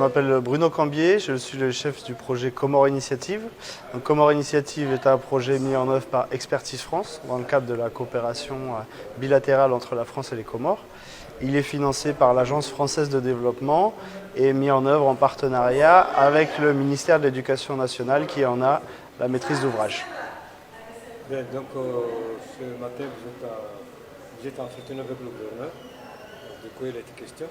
m'appelle Bruno Cambier, je suis le chef du projet Comores Initiative. Donc, Comores Initiative est un projet mis en œuvre par Expertise France dans le cadre de la coopération bilatérale entre la France et les Comores. Il est financé par l'Agence française de développement et mis en œuvre en partenariat avec le ministère de l'Éducation nationale qui en a la maîtrise d'ouvrage. Bien, donc ce matin vous êtes en soutien avec le gouverneur. De quoi il a été question?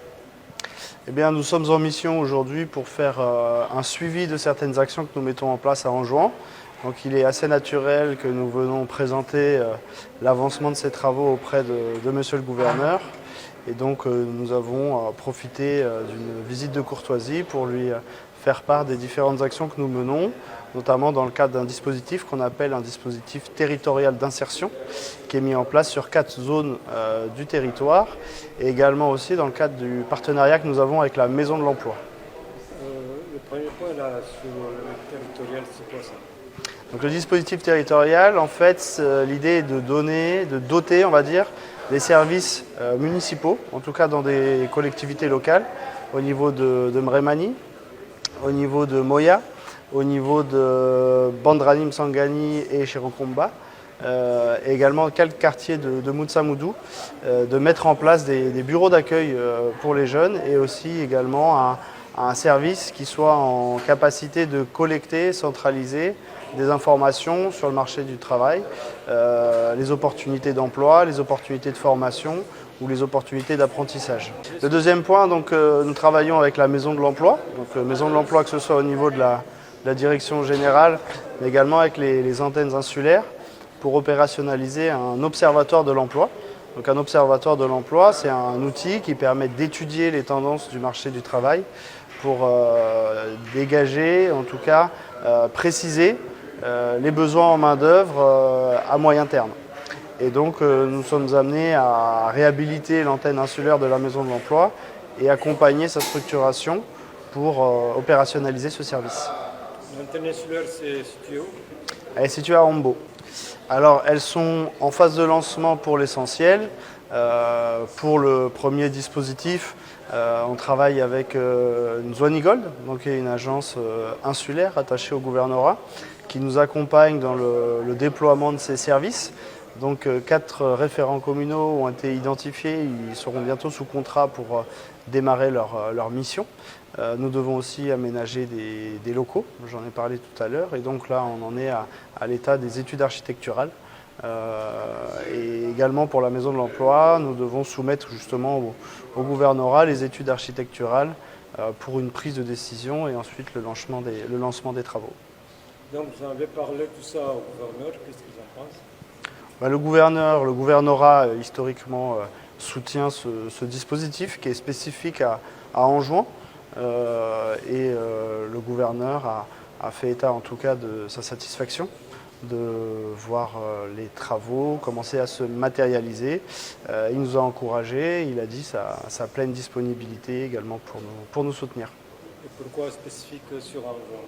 Eh bien, nous sommes en mission aujourd'hui pour faire un suivi de certaines actions que nous mettons en place à Anjouan. Donc il est assez naturel que nous venons présenter l'avancement de ces travaux auprès de Monsieur le gouverneur. Et donc nous avons profité d'une visite de courtoisie pour lui faire part des différentes actions que nous menons, notamment dans le cadre d'un dispositif qu'on appelle un dispositif territorial d'insertion, qui est mis en place sur 4 zones du territoire, et également aussi dans le cadre du partenariat que nous avons avec la Maison de l'Emploi. Le premier point là, sur le territorial, c'est quoi ça? Donc, le dispositif territorial, en fait, l'idée est de doter, on va dire, des services municipaux, en tout cas dans des collectivités locales, au niveau de Mremani, au niveau de Moya, au niveau de Bandranim Sangani et Chirokomba, et également quelques quartiers de Moutsamoudou, de mettre en place des bureaux d'accueil pour les jeunes et aussi également un service qui soit en capacité de collecter, centraliser des informations sur le marché du travail, les opportunités d'emploi, les opportunités de formation ou les opportunités d'apprentissage. Le deuxième point, donc, nous travaillons avec la Maison de l'Emploi, donc Maison de l'Emploi que ce soit au niveau de la direction générale, mais également avec les antennes insulaires pour opérationnaliser un observatoire de l'emploi. Donc un observatoire de l'emploi, c'est un outil qui permet d'étudier les tendances du marché du travail pour dégager, en tout cas préciser les besoins en main-d'œuvre à moyen terme. Et donc nous sommes amenés à réhabiliter l'antenne insulaire de la Maison de l'Emploi et accompagner sa structuration pour opérationnaliser ce service. L'antenne insulaire, c'est situé où? Elle est située à Ombo. Alors elles sont en phase de lancement pour l'essentiel. Pour le premier dispositif, on travaille avec une Zwannigold, donc une agence insulaire attachée au gouvernorat, qui nous accompagne dans le déploiement de ces services. Donc 4 référents communaux ont été identifiés, ils seront bientôt sous contrat pour démarrer leur mission. Nous devons aussi aménager des locaux, j'en ai parlé tout à l'heure, et donc là on en est à l'état des études architecturales. Et également pour la Maison de l'Emploi, nous devons soumettre justement au gouvernorat les études architecturales pour une prise de décision et ensuite le lancement des travaux. Donc vous avez parlé de tout ça au gouverneur, qu'est-ce qu'il en pense? Le gouvernorat historiquement soutient ce dispositif qui est spécifique à Anjouan et le gouverneur a fait état en tout cas de sa satisfaction de voir les travaux commencer à se matérialiser. Il nous a encouragés, il a dit sa pleine disponibilité également pour nous soutenir. Et pourquoi spécifique sur Anjouan?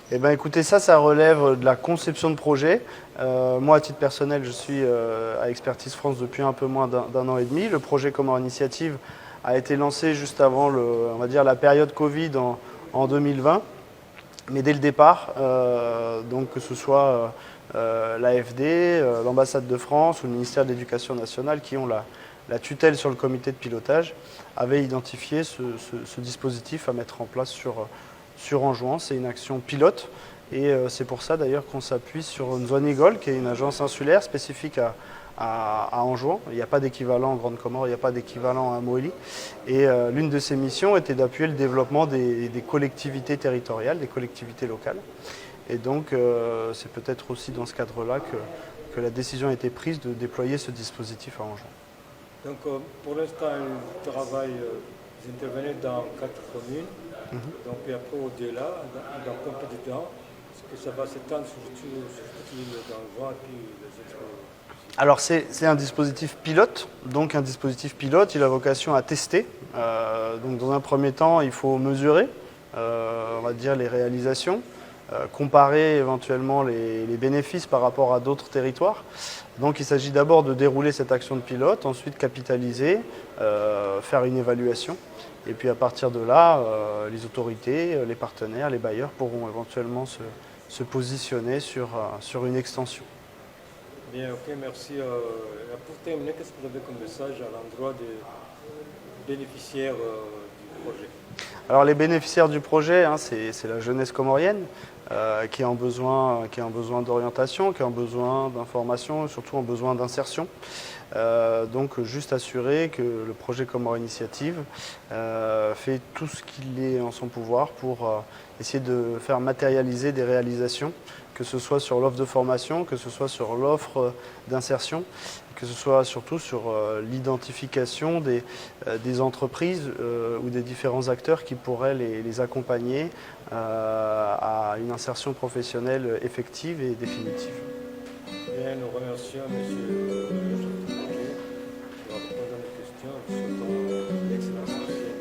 Eh bien, écoutez, ça relève de la conception de projet. Moi, à titre personnel, je suis à Expertise France depuis un peu moins d'un an et demi. Le projet Comores Initiative a été lancé juste avant on va dire, la période Covid en 2020. Mais dès le départ, donc que ce soit l'AFD, l'ambassade de France ou le ministère de l'Éducation nationale qui ont la tutelle sur le comité de pilotage, avaient identifié ce dispositif à mettre en place sur Anjouan. C'est une action pilote et c'est pour ça d'ailleurs qu'on s'appuie sur une Zwannigold qui est une agence insulaire spécifique à Anjouan. Il n'y a pas d'équivalent en Grande Comore, il n'y a pas d'équivalent à Moëli. Et l'une de ses missions était d'appuyer le développement des collectivités territoriales, des collectivités locales. Et donc c'est peut-être aussi dans ce cadre-là que la décision a été prise de déployer ce dispositif à Anjouan. Donc pour l'instant, vous intervenez dans 4 communes. Donc, et après, au-delà, dans combien de temps? Est-ce que ça va s'étendre sur toute l'île d'Anjouan et puis les autres? Alors, c'est un dispositif pilote. Donc, un dispositif pilote, il a vocation à tester. Donc, dans un premier temps, il faut mesurer, on va dire, les réalisations, comparer éventuellement les bénéfices par rapport à d'autres territoires. Donc il s'agit d'abord de dérouler cette action de pilote, ensuite capitaliser, faire une évaluation. Et puis à partir de là, les autorités, les partenaires, les bailleurs pourront éventuellement se positionner sur une extension. Bien, ok, merci. Pour terminer, qu'est-ce que vous avez comme message à l'endroit des bénéficiaires du projet? Alors les bénéficiaires du projet, hein, c'est la jeunesse comorienne qui a besoin d'orientation, qui a besoin d'information, surtout en besoin d'insertion. Donc juste assurer que le projet Comore Initiative fait tout ce qu'il est en son pouvoir pour essayer de faire matérialiser des réalisations, que ce soit sur l'offre de formation, que ce soit sur l'offre d'insertion, que ce soit surtout sur l'identification des entreprises ou des différents acteurs qui pourraient les accompagner à une insertion professionnelle effective et définitive. Bien, nous remercions M. le chef de projet pour répondre à nos questions. Nous souhaitons l'excellence.